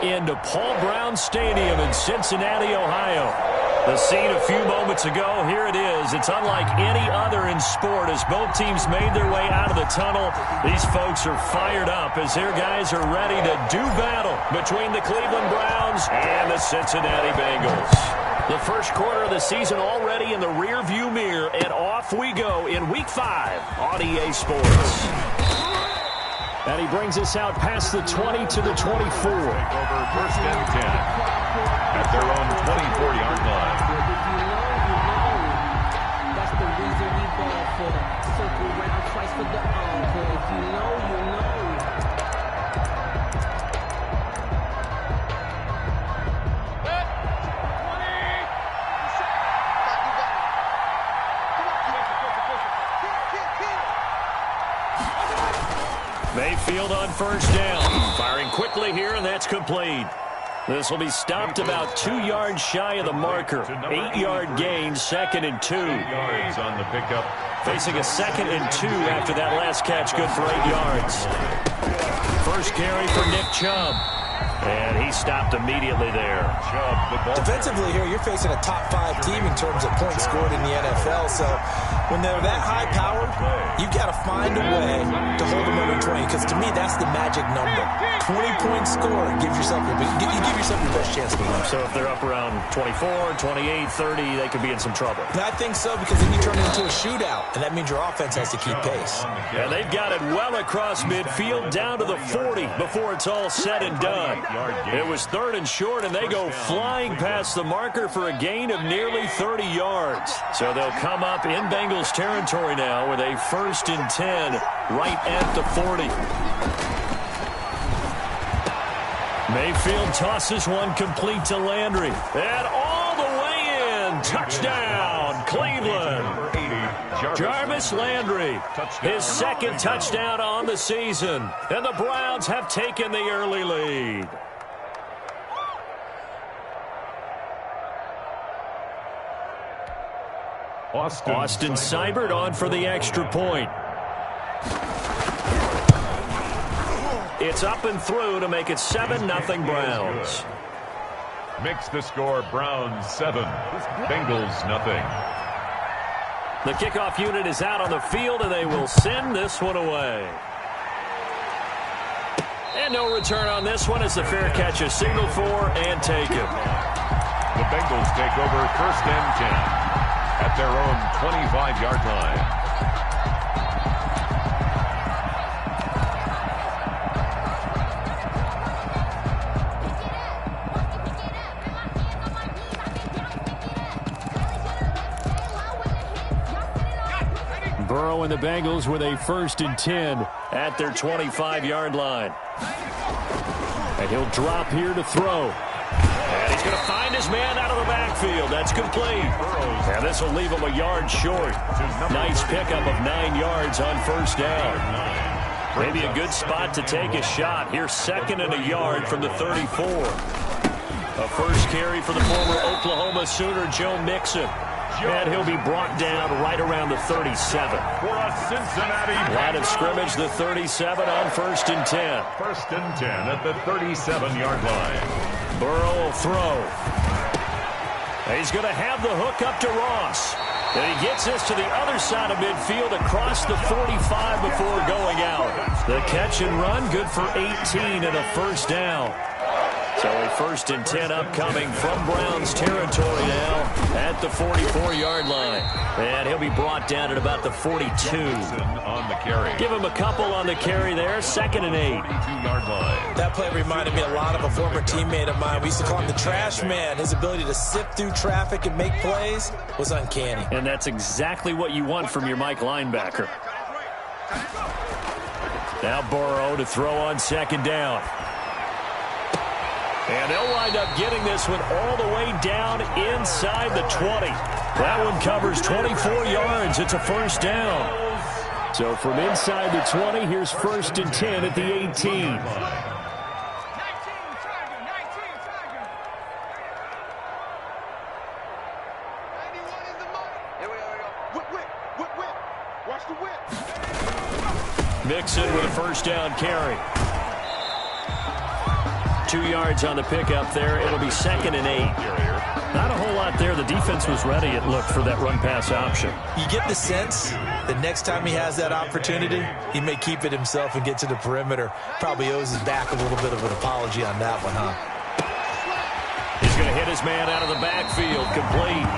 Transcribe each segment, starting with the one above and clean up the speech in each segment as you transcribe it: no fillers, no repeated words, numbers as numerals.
Into Paul Brown Stadium in Cincinnati, Ohio. The scene a few moments ago, here it is. It's unlike any other in sport as both teams made their way out of the tunnel. These folks are fired up as their guys are ready to do battle between the Cleveland Browns and the Cincinnati Bengals. The first quarter of the season already in the rearview mirror, and off we go in Week 5 on EA Sports. And he brings us out past the 20 to the 24. Take over first and 10 at their own 24-yard line. That's the reason we ball for. Circle round twice for the encore. If you know, you know. Mayfield on first down. Firing quickly here, and that's complete. This will be stopped about 2 yards shy of the marker. 8-yard gain, 2nd and 2. 8 yards on the pickup. Facing a 2nd and 2 after that last catch, good for 8 yards. First carry for Nick Chubb. And he stopped immediately there. Defensively here, you're facing a top 5 team in terms of points scored in the NFL. So when they're that high-powered, you've got to find a way to hold them under 20. Because to me, that's the magic number. 20-point score gives yourself your best chance to win. So if they're up around 24, 28, 30, they could be in some trouble. I think so, because then you turn it into a shootout, and that means your offense has to keep pace. And they've got it well across midfield down to the 40 before it's all said and done. It was 3rd and short, and they go flying past the marker for a gain of nearly 30 yards. So they'll come up in Bengals territory now with a 1st and 10 right at the 40. Mayfield tosses one complete to Landry. And all the way in. Touchdown, Cleveland. Jarvis Landry, his 2nd touchdown on the season. And the Browns have taken the early lead. Austin Seibert on for the extra point. It's up and through to make it 7-0 Browns. Makes the score Browns 7, Bengals nothing. The kickoff unit is out on the field, and they will send this one away. And no return on this one as the fair catch is signaled for and taken. The Bengals take over 1st and 10 at their own 25-yard line. Burrow and the Bengals with a 1st and 10 at their 25-yard line. And he'll drop here to throw. And he's going to find his man out of the backfield. That's complete. And this will leave him a yard short. Nice pickup of 9 yards on 1st down. Maybe a good spot to take a shot. Here's 2nd and a yard from the 34. A first carry for the former Oklahoma Sooner, Joe Mixon. And he'll be brought down right around the 37. For a Cincinnati Line of scrimmage, the 37 on 1st and 10. 1st and 10 at the 37-yard line. Burrow will throw. He's going to have the hook up to Ross. And he gets this to the other side of midfield across the 45 before going out. The catch and run, good for 18 and a 1st down. So a 1st and 10 upcoming from Browns territory now at the 44-yard line. And he'll be brought down at about the 42. On the carry. Give him a couple on the carry there. 2nd and 8. 42-yard line. That play reminded me a lot of a former teammate of mine. We used to call him the trash man. His ability to sift through traffic and make plays was uncanny. And that's exactly what you want from your Mike linebacker. Now Burrow to throw on 2nd down. And they'll wind up getting this one all the way down inside the 20. That one covers 24 yards. It's a 1st down. So from inside the 20, here's 1st and 10 at the 18. Mixon with a 1st down carry. 2 yards on the pickup there. It'll be 2nd and 8. Not a whole lot there. The defense was ready, it looked, for that run-pass option. You get the sense that next time he has that opportunity, he may keep it himself and get to the perimeter. Probably owes his back a little bit of an apology on that one, huh? He's going to hit his man out of the backfield, complete.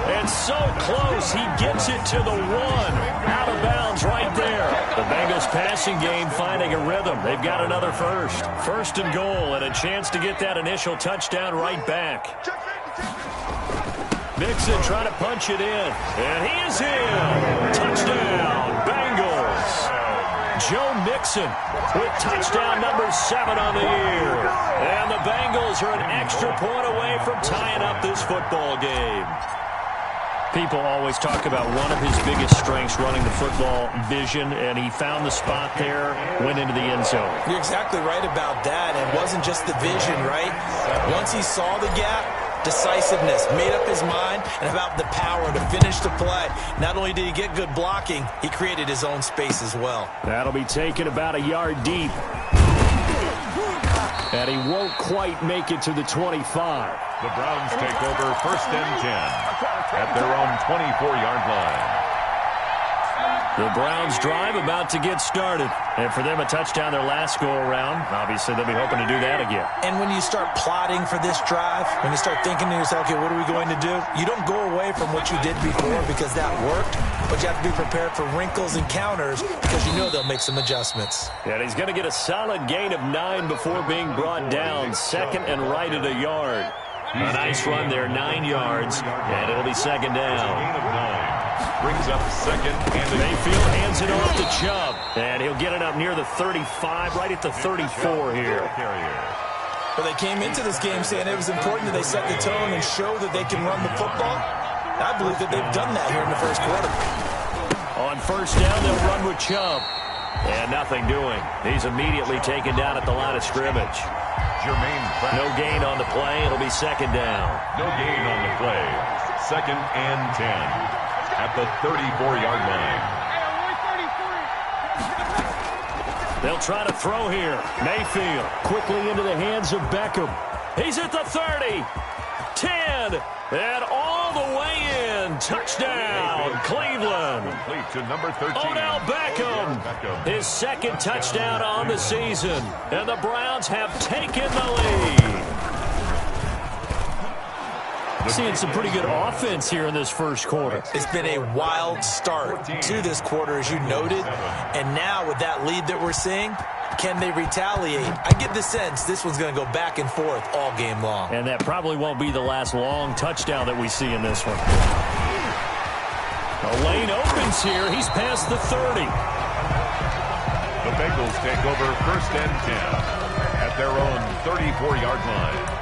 And so close, he gets it to the 1. Out of bounds right there. The Bengals passing game finding a rhythm. They've got another first. 1st and goal, and a chance to get that initial touchdown right back. Mixon trying to punch it in. And he is in. Touchdown, Bengals. Joe Mixon with touchdown number 7 on the year. And the Bengals are an extra point away from tying up this football game. People always talk about one of his biggest strengths, running the football, vision, and he found the spot there, went into the end zone. You're exactly right about that. It wasn't just the vision, right? Once he saw the gap, decisiveness, made up his mind, and about the power to finish the play. Not only did he get good blocking, he created his own space as well. That'll be taken about a yard deep. And he won't quite make it to the 25. The Browns take over 1st and 10 at their own 24-yard line. The Browns drive about to get started. And for them, a touchdown their last go-around. Obviously, they'll be hoping to do that again. And when you start plotting for this drive, when you start thinking to yourself, okay, what are we going to do? You don't go away from what you did before because that worked, but you have to be prepared for wrinkles and counters because you know they'll make some adjustments. And he's going to get a solid gain of 9 before being brought down. 2nd and right at a yard. A nice run there, 9 yards, and it'll be 2nd down. Brings up 2nd and Mayfield hands it off to Chubb, and he'll get it up near the 35, right at the 34 here. Well, they came into this game saying it was important that they set the tone and show that they can run the football. I believe that they've done that here in the first quarter. On 1st down, they'll run with Chubb. And nothing doing. He's immediately taken down at the line of scrimmage. No gain on the play. It'll be 2nd down. No gain on the play. 2nd and 10 at the 34-yard line. They'll try to throw here. Mayfield quickly into the hands of Beckham. He's at the 30, 10, and all the way in. Touchdown, Cleveland. Complete to number 13. Odell Beckham. His 2nd touchdown on the season. And the Browns have taken the lead. Seeing some pretty good offense here in this first quarter. It's been a wild start to this quarter, as you noted. And now with that lead that we're seeing, can they retaliate? I get the sense this one's going to go back and forth all game long. And that probably won't be the last long touchdown that we see in this one. A lane opens here. He's past the 30. The Bengals take over 1st and 10 at their own 34-yard line.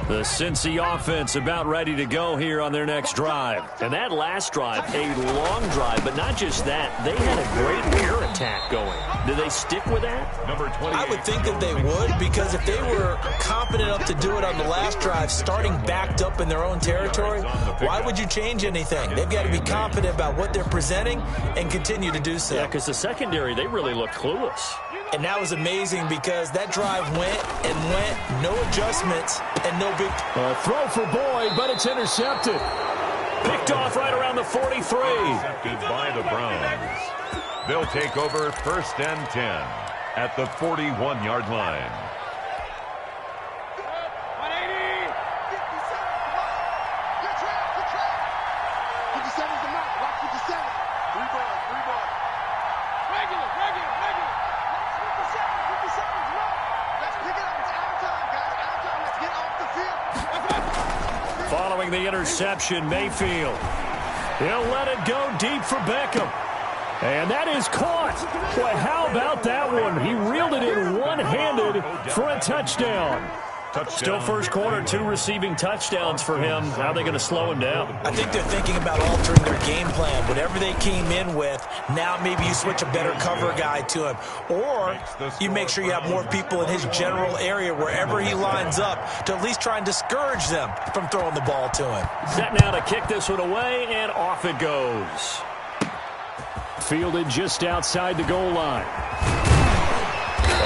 The Cincy offense about ready to go here on their next drive. And that last drive, a long drive, but not just that. They had a great air attack going. Do they stick with that? Number 28. I would think that they would, because if they were confident enough to do it on the last drive, starting backed up in their own territory, why would you change anything? They've got to be confident about what they're presenting and continue to do so. Yeah, because the secondary, they really looked clueless. And that was amazing because that drive went and went, no adjustments, and no big... throw for Boyd, but it's intercepted. Picked off right around the 43. Intercepted by the Browns. They'll take over 1st and 10 at the 41-yard line. Following the interception, Mayfield. He'll let it go deep for Beckham. And that is caught. Boy, how about that one? He reeled it in one-handed for a touchdown. Still first quarter, 2 receiving touchdowns for him. How are they going to slow him down? I think they're thinking about altering their game plan. Whatever they came in with, now maybe you switch a better cover guy to him. Or you make sure you have more people in his general area wherever he lines up to at least try and discourage them from throwing the ball to him. Set now to kick this one away, and off it goes. fielded just outside the goal line.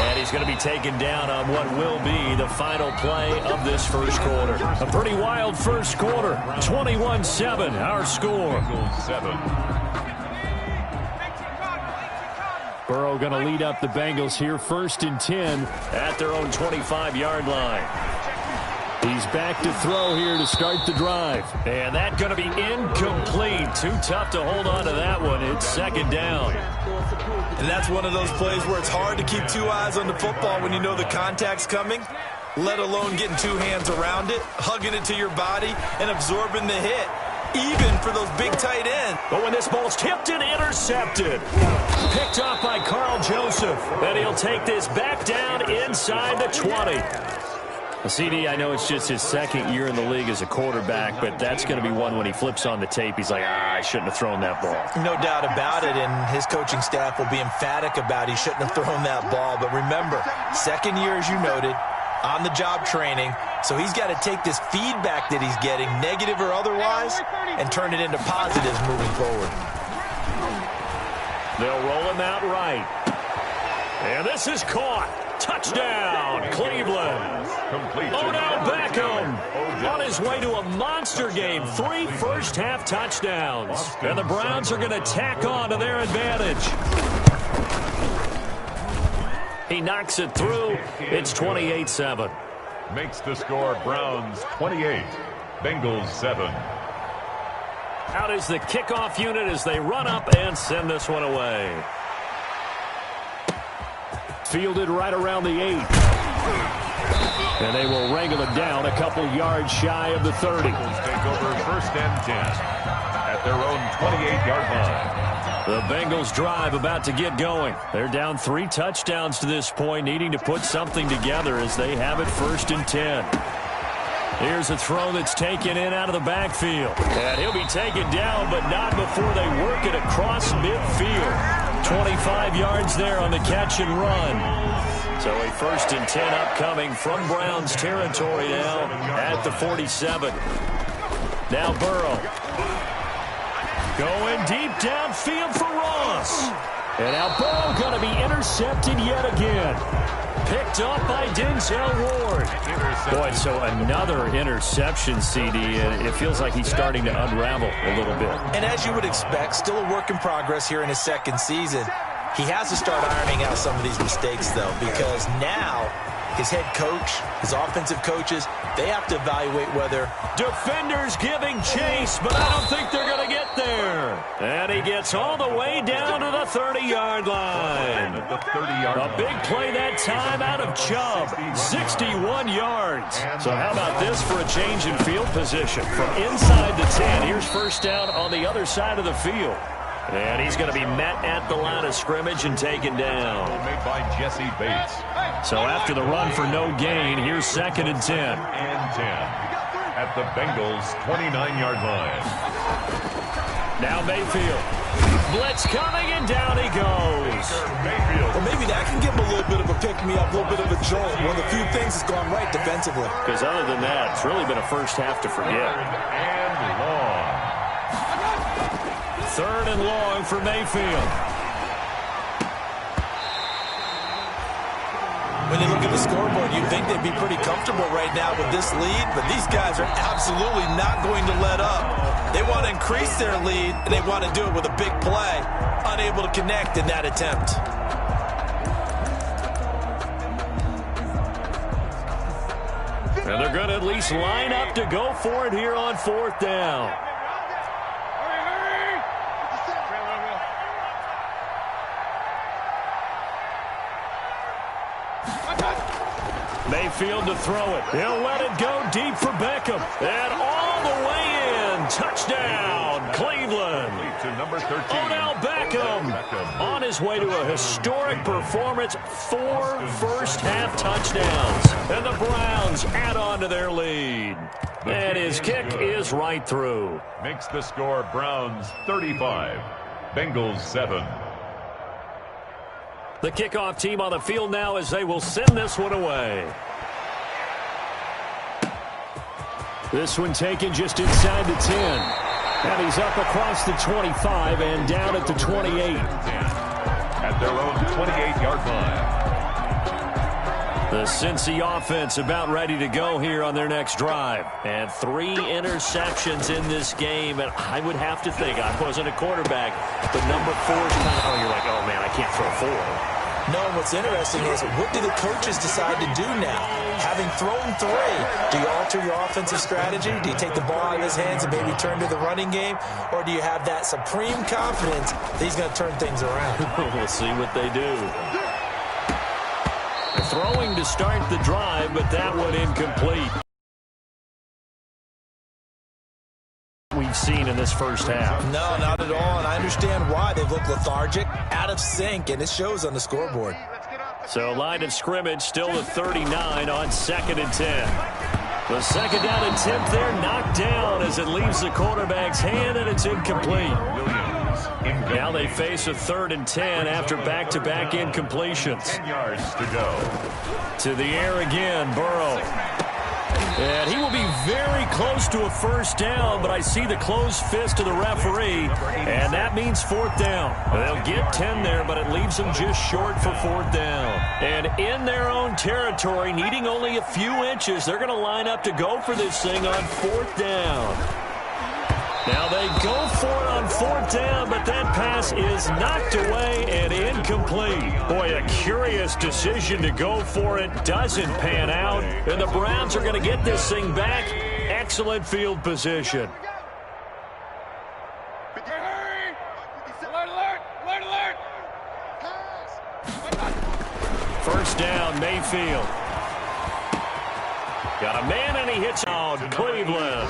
And he's going to be taken down on what will be the final play of this first quarter. A pretty wild first quarter. 21-7, our score. Burrow going to lead up the Bengals here, 1st and 10 at their own 25-yard line. He's back to throw here to start the drive. And that's going to be incomplete. Too tough to hold on to that one. It's 2nd down. And that's one of those plays where it's hard to keep 2 eyes on the football when you know the contact's coming, let alone getting 2 hands around it, hugging it to your body, and absorbing the hit, even for those big tight ends. But when this ball's tipped and intercepted, picked off by Carl Joseph, and he'll take this back down inside the 20. CD, I know it's just his 2nd year in the league as a quarterback, but that's going to be one when he flips on the tape. He's like, I shouldn't have thrown that ball. No doubt about it, and his coaching staff will be emphatic about he shouldn't have thrown that ball. But remember, 2nd year, as you noted, on-the-job training, so he's got to take this feedback that he's getting, negative or otherwise, and turn it into positives moving forward. They'll roll him out right. And this is caught. Touchdown, Cleveland. Odell Beckham on his way to a monster game. 3 first-half touchdowns. And the Browns are going to tack on to their advantage. He knocks it through. It's 28-7. Makes the score Browns 28, Bengals 7. Out is the kickoff unit as they run up and send this one away. Fielded right around the 8. And they will wrangle it down a couple yards shy of the 30. Take over 1st and 10 at their own 28-yard line. The Bengals drive about to get going. They're down 3 touchdowns to this point, needing to put something together as they have it 1st and 10. Here's a throw that's taken in out of the backfield. And he'll be taken down, but not before they work it across midfield. 25 yards there on the catch and run. So a 1st and 10 upcoming from Browns territory now at the 47. Now Burrow. Going deep downfield for Ross. And now Burrow going to be intercepted yet again. Picked up by Denzel Ward. Boy, so another interception, CD, and it feels like he's starting to unravel a little bit. And as you would expect, still a work in progress here in his 2nd season. He has to start ironing out some of these mistakes, though, because now his head coach, his offensive coaches, they have to evaluate whether defenders giving chase, but I don't think they're going to get there. And he gets all the way down to the 30-yard line. A big play that time out of Chubb, 61 yards. So how about this for a change in field position? From inside the 10, here's 1st down on the other side of the field. And he's going to be met at the line of scrimmage and taken down. Made by Jesse Bates. So after the run for no gain, here's 2nd and 10. And 10 at the Bengals' 29-yard line. Now Mayfield. Blitz coming, and down he goes. Well, maybe that can give him a little bit of a pick-me-up, a little bit of a jolt. One of the few things that's gone right defensively. Because other than that, it's really been a first half to forget. And long. 3rd and long for Mayfield. When you look at the scoreboard, you'd think they'd be pretty comfortable right now with this lead, but these guys are absolutely not going to let up. They want to increase their lead, and they want to do it with a big play. Unable to connect in that attempt. And they're going to at least line up to go for it here on 4th down. Mayfield to throw it. He'll let it go deep for Beckham. And all the way in. Touchdown, Cleveland. To number 13. Odell Beckham on his way to a historic performance. 4 first-half touchdowns. And the Browns add on to their lead. And his kick is right through. Makes the score Browns 35, Bengals 7. The kickoff team on the field now as they will send this one away. This one taken just inside the 10. And he's up across the 25 and down at the 28. At their own 28-yard line. The Cincy offense about ready to go here on their next drive. And 3 interceptions in this game. And I would have to think, I wasn't a quarterback, but number 4 is kind of, you're like, oh, man, I can't throw 4. No, what's interesting is, what do the coaches decide to do now? Having thrown 3, do you alter your offensive strategy? Do you take the ball out of his hands and maybe turn to the running game? Or do you have that supreme confidence that he's going to turn things around? We'll see what they do. Throwing to start the drive, but that one incomplete. We've seen in this first half. No, not at all, and I understand why. They've looked lethargic, out of sync, and it shows on the scoreboard. So line of scrimmage still the 39 on 2nd and 10. The second down attempt there knocked down as it leaves the quarterback's hand, and it's incomplete. Now they face a 3rd and 10 after back-to-back incompletions. 10 yards to go. To the air again, Burrow. And he will be very close to a first down, but I see the closed fist of the referee, and that means 4th down. They'll get 10 there, but it leaves them just short for 4th down. And in their own territory, needing only a few inches, they're going to line up to go for this thing on 4th down. Now they go for it on 4th down, but that pass is knocked away and incomplete. Boy, a curious decision to go for it. Doesn't pan out. And the Browns are going to get this thing back. Excellent field position. First down, Mayfield. Got a man and he hits on Cleveland.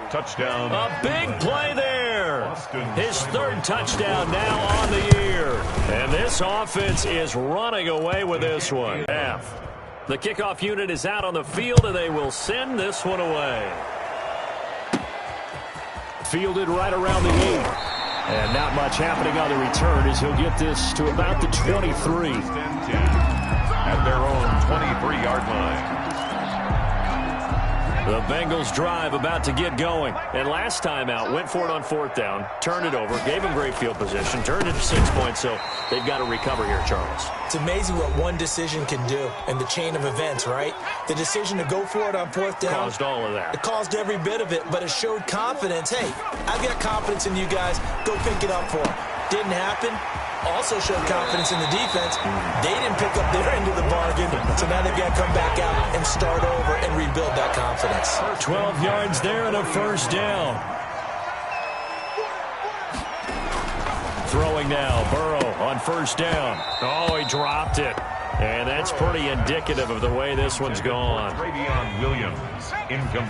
Touchdown. A big play there. His 3rd touchdown now on the year. And this offense is running away with this one. The kickoff unit is out on the field, and they will send this one away. Fielded right around the 8. And not much happening on the return as he'll get this to about the 23. At their own 23-yard line. The Bengals drive about to get going. And last time out, went for it on 4th down, turned it over, gave him great field position, turned it to 6 points, so they've got to recover here, Charles. It's amazing what one decision can do in the chain of events, right? The decision to go for it on 4th down. Caused all of that. It caused every bit of it, but it showed confidence. Hey, I've got confidence in you guys. Go pick it up for them. Didn't happen. Also showed confidence in the defense. They didn't pick up their end of the bargain, so now they've got to come back out and start over and rebuild that confidence. 12 yards there and a first down. Throwing now, Burrow on first down. Oh, he dropped it. And that's pretty indicative of the way this one's gone.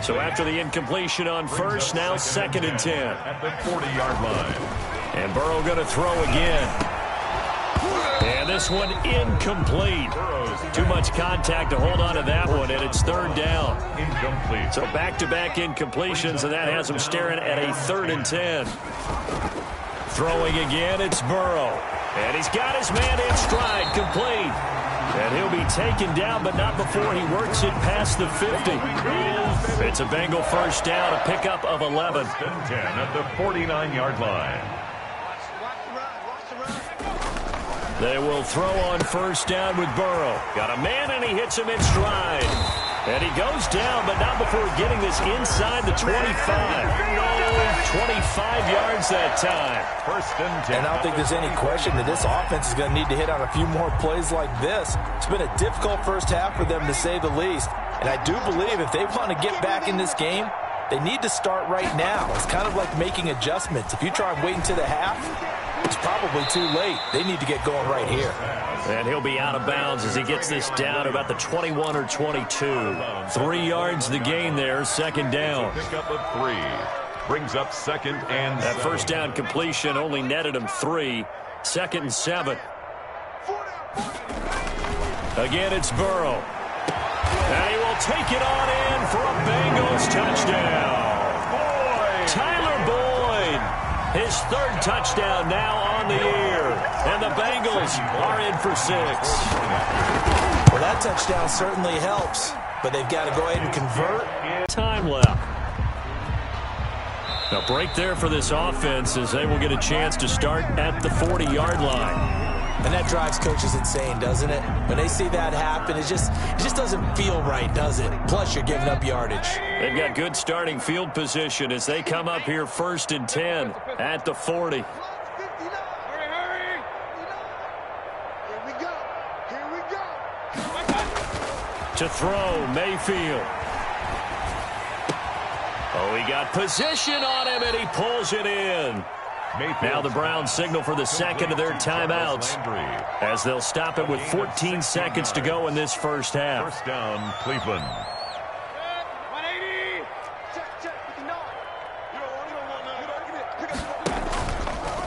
So after the incompletion on first, now 2nd and 10. At the 40-yard line. And Burrow going to throw again. And this one incomplete. Too much contact to hold on to that one, and it's 3rd down. Incomplete. So back-to-back incompletions, and that has him staring at a 3rd and 10. Throwing again, it's Burrow. And he's got his man in stride, complete. And he'll be taken down, but not before he works it past the 50. It's a Bengal first down, a pickup of 11. 10 at the 49-yard line. They will throw on first down with Burrow. Got a man, and he hits him in stride. And he goes down, but not before getting this inside the 25. 25 yards that time. First and 10. And I don't think there's any question that this offense is going to need to hit on a few more plays like this. It's been a difficult first half for them, to say the least. And I do believe if they want to get back in this game, they need to start right now. It's kind of like making adjustments. If you try and wait until the half, it's probably too late. They need to get going right here. And he'll be out of bounds as he gets this down about the 21 or 22. 3 yards the gain there, 2nd down. Pickup of 3. Brings up 2nd and 7. That first down completion only netted him 3. 2nd and 7. Again, it's Burrow. And he will take it on in for a Bengals touchdown. Tyler Boyd, his 3rd touchdown now on the year. And the Bengals are in for 6. Well, that touchdown certainly helps, but they've got to go ahead and convert. Time left. A break there for this offense as they will get a chance to start at the 40-yard line. And that drives coaches insane, doesn't it? When they see that happen, it just doesn't feel right, does it? Plus, you're giving up yardage. They've got good starting field position as they come up here 1st and 10 at the 40. To throw, Mayfield. Oh, he got position on him, and he pulls it in. Now the Browns signal for the second of their timeouts as they'll stop it with 14 seconds to go in this first half. First down, Cleveland.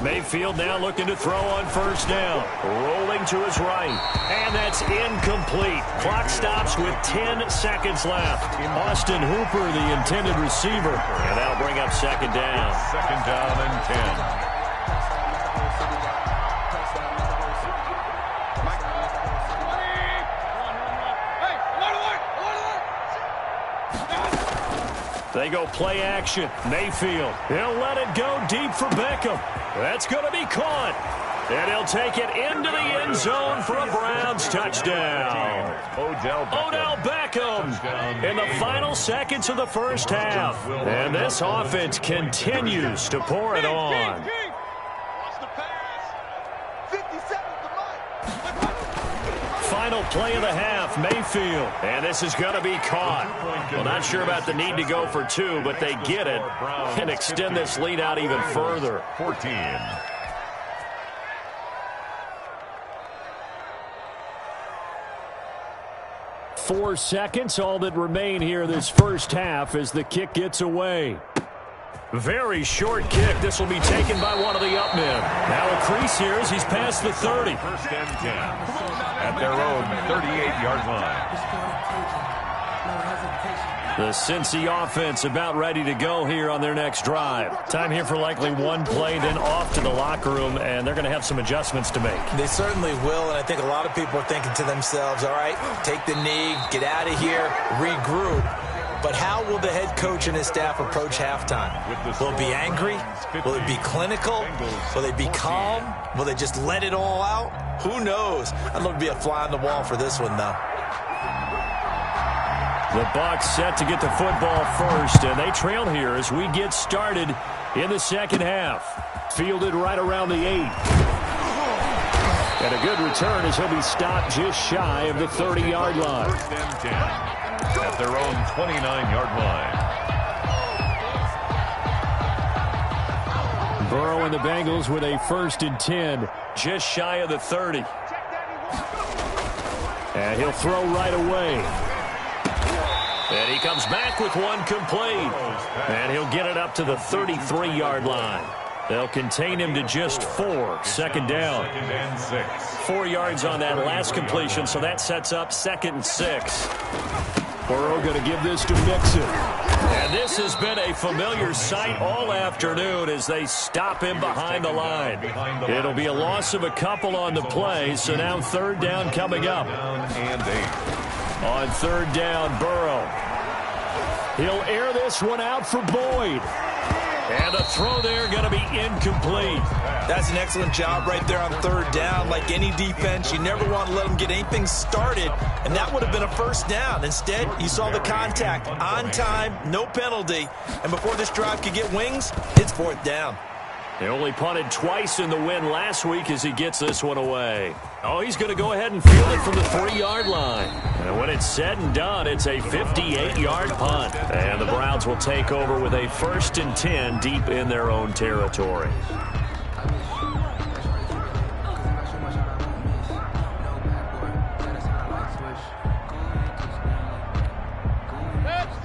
Mayfield now looking to throw on first down. Rolling to his right. And that's incomplete. Clock stops with 10 seconds left. Austin Hooper, the intended receiver. And that'll bring up second down. Second down and 10. They go play action. Mayfield. He'll let it go deep for Beckham. That's going to be caught. And he'll take it into the end zone for a Browns touchdown. Odell Beckham in the final seconds of the first half. And this offense continues to pour it on. Final play of the half, Mayfield. And this is going to be caught. Well, not sure about the need to go for two, but they get it and extend this lead out even further. 14. Four seconds, all that remain here this first half as the kick gets away. Very short kick. This will be taken by one of the up men. Now a crease here as he's past the 30. First and 10 at their own 38-yard line. The Cincy offense about ready to go here on their next drive. Time here for likely one play, then off to the locker room, and they're going to have some adjustments to make. They certainly will, and I think a lot of people are thinking to themselves, all right, take the knee, get out of here, regroup. But how will the head coach and his staff approach halftime? Will it be angry? Will it be clinical? Will they be calm? Will they just let it all out? Who knows? I'd love to be a fly on the wall for this one, though. The Bucs set to get the football first, and they trail here as we get started in the second half. Fielded right around the 8. And a good return as he'll be stopped just shy of the 30-yard line. First and 10 at their own 29-yard line. Burrow and the Bengals with a 1st and 10, just shy of the 30. And he'll throw right away. And he comes back with one complete. And he'll get it up to the 33-yard line. They'll contain him to just 4. Second down. 4 yards on that last completion, so that sets up 2nd and 6. Burrow going to give this to Mixon. And this has been a familiar sight all afternoon as they stop him behind the line. It'll be a loss of a couple on the play, so now 3rd down coming up. On 3rd down, Burrow. He'll air this one out for Boyd. And the throw there going to be incomplete. That's an excellent job right there on 3rd down. Like any defense, you never want to let them get anything started, and that would have been a 1st down. Instead, you saw the contact on time, no penalty, and before this drive could get wings, it's 4th down. They only punted twice in the win last week as he gets this one away. Oh, he's going to go ahead and field it from the 3-yard line. And when it's said and done, it's a 58-yard punt. And the Browns will take over with a 1st and 10 deep in their own territory.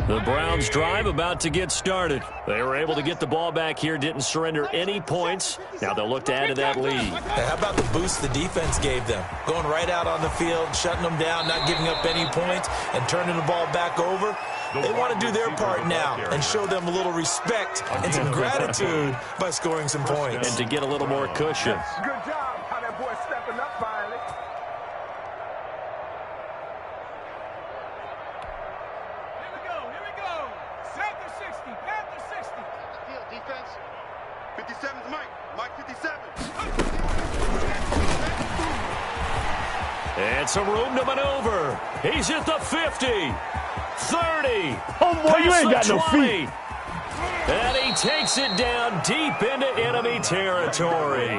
The Browns drive about to get started. They were able to get the ball back here, didn't surrender any points. Now they'll look to add to that lead. Hey, how about the boost the defense gave them? Going right out on the field, shutting them down, not giving up any points, and turning the ball back over. They want to do their part now and show them a little respect and some gratitude by scoring some points. And to get a little more cushion. Good job, how that boy stepping up finally. And some room to maneuver. He's at the 50, 30. Oh, boy, you ain't got no feet. And he takes it down deep into enemy territory.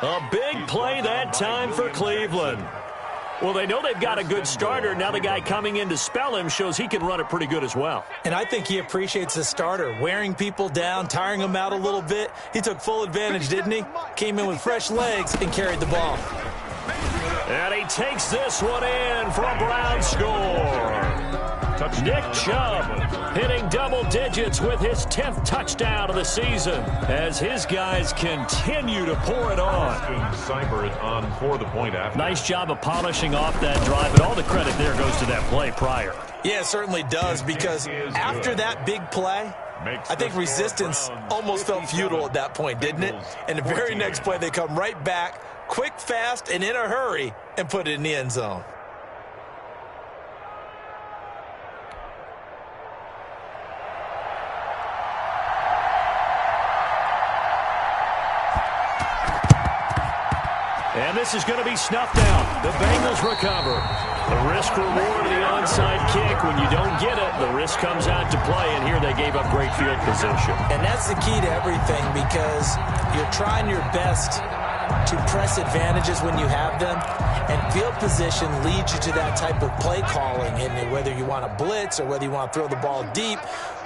A big play that time for Cleveland. Well, they know they've got a good starter. Now the guy coming in to spell him shows he can run it pretty good as well. And I think he appreciates the starter, wearing people down, tiring them out a little bit. He took full advantage, didn't he? Came in with fresh legs and carried the ball. And he takes this one in for a Brown score. Nick Chubb hitting double digits with his 10th touchdown of the season as his guys continue to pour it on. Seibert on for the point after. Nice job of polishing off that drive, but all the credit there goes to that play prior. Yeah, it certainly does, because after that big play, I think resistance almost felt futile at that point, didn't it? And the very next play, they come right back, quick, fast, and in a hurry, and put it in the end zone. And this is going to be snuffed out. The Bengals recover. The risk-reward of the onside kick. When you don't get it, the risk comes out to play, and here they gave up great field position. And that's the key to everything, because you're trying your best to press advantages when you have them, and field position leads you to that type of play calling. And whether you want to blitz or whether you want to throw the ball deep,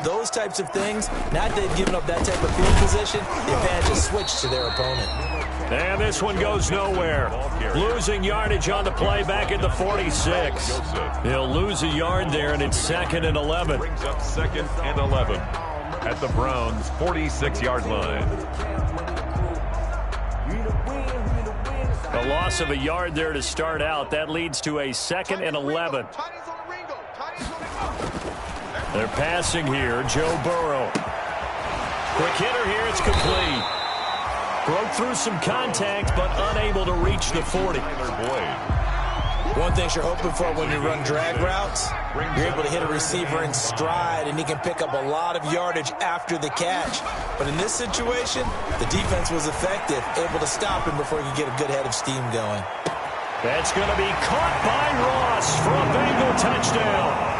those types of things, now that they've given up that type of field position, the advantage is switched to their opponent. And this one goes nowhere. Losing yardage on the play back at the 46. He'll lose a yard there, and it's 2nd and 11. Brings up 2nd and 11 at the Browns' 46-yard line. A loss of a yard there to start out. That leads to a 2nd and 11. They're passing here. Joe Burrow. Quick hitter here. It's complete. Broke through some contact, but unable to reach the 40. One thing you're hoping for when you run drag routes, you're able to hit a receiver in stride, and he can pick up a lot of yardage after the catch. But in this situation, the defense was effective, able to stop him before he could get a good head of steam going. That's going to be caught by Ross for a Bengal touchdown.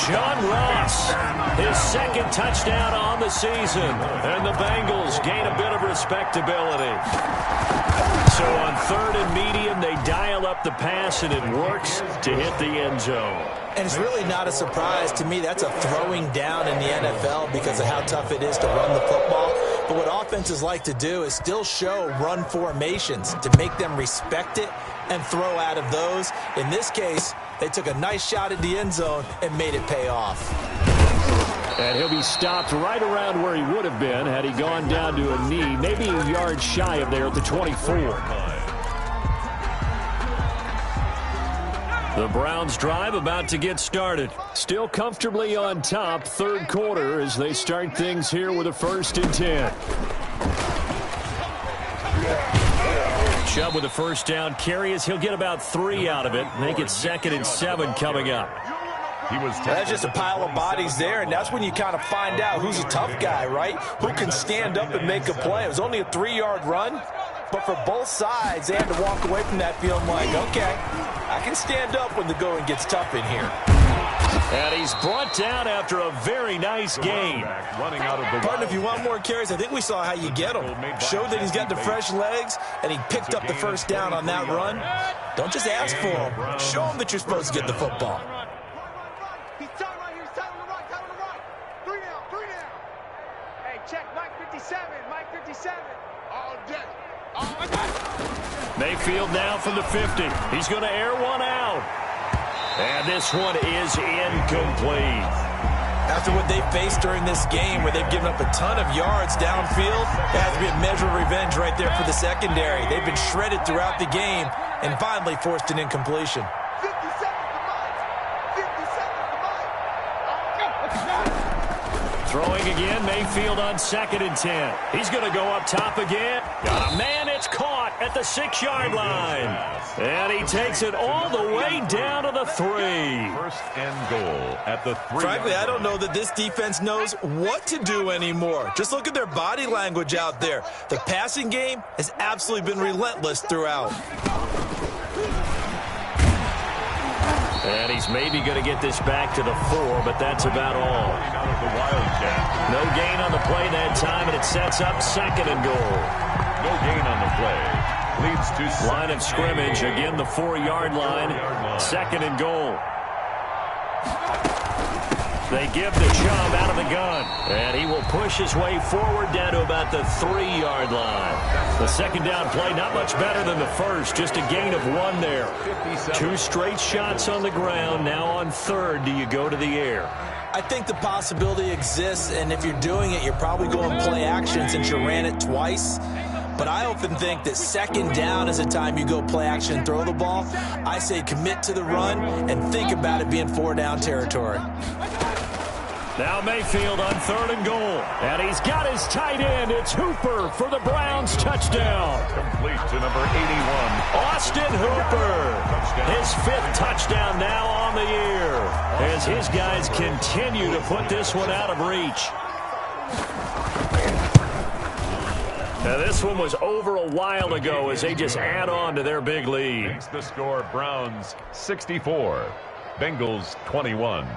John Ross, his 2nd touchdown on the season, and the Bengals gain a bit of respectability. So on 3rd and medium, they dial up the pass, and it works to hit the end zone. And it's really not a surprise to me. That's a throwing down in the NFL because of how tough it is to run the football. But what offenses like to do is still show run formations to make them respect it and throw out of those. In this case, they took a nice shot at the end zone and made it pay off. And he'll be stopped right around where he would have been had he gone down to a knee, maybe a yard shy of there at the 24. The Browns drive about to get started. Still comfortably on top, 3rd quarter as they start things here with a 1st and 10. Chubb with a 1st down carry as he'll get about 3 out of it. Make it 2nd and 7 coming up. That's just a pile of bodies there, and that's when you kind of find out who's a tough guy, right? Who can stand up and make a play. It was only a 3-yard run, but for both sides, they had to walk away from that feeling like, okay, I can stand up when the going gets tough in here. And he's brought down after a very nice game. Pardon, if you want more carries, I think we saw how you get him. Showed that he's got the fresh legs, and he picked up the 1st down on that run. Don't just ask for him. Show him that you're supposed to get the football. He's tight right here. He's tight on the right. Tight on the right. 3 down. 3 down. Hey, check Mike 57. Mike 57. All day. Mayfield now from the 50. He's going to air one out. And this one is incomplete. After what they've faced during this game, where they've given up a ton of yards downfield, it has to be a measure of revenge right there for the secondary. They've been shredded throughout the game and finally forced an incompletion. 50 seconds to Mike. 50 seconds to Mike. Throwing again, Mayfield on 2nd and 10. He's going to go up top again. Got a man, it's caught at the 6-yard line. And he takes it all the way down to the 3. 1st and goal at the 3. Frankly, I don't know that this defense knows what to do anymore. Just look at their body language out there. The passing game has absolutely been relentless throughout. And he's maybe going to get this back to the 4, but that's about all. No gain on the play that time, and it sets up 2nd and goal. No gain on the play. Leads to line of scrimmage. Again, the 4-yard line. 2nd and goal. They give the Chubb out of the gun. And he will push his way forward down to about the 3-yard line. The 2nd down play, not much better than the first. Just a gain of 1 there. 2 straight shots on the ground. Now on 3rd, do you go to the air? I think the possibility exists, and if you're doing it, you're probably going play action since you ran it twice. But I often think that 2nd down is the time you go play action and throw the ball. I say commit to the run and think about it being 4-down territory. Now Mayfield on 3rd and goal. And he's got his tight end. It's Hooper for the Browns touchdown. Complete to number 81. Austin Hooper. His 5th touchdown now on the year. As his guys continue to put this one out of reach. Now this one was over a while ago as they just add on to their big lead. Makes the score Browns 64. Bengals 21.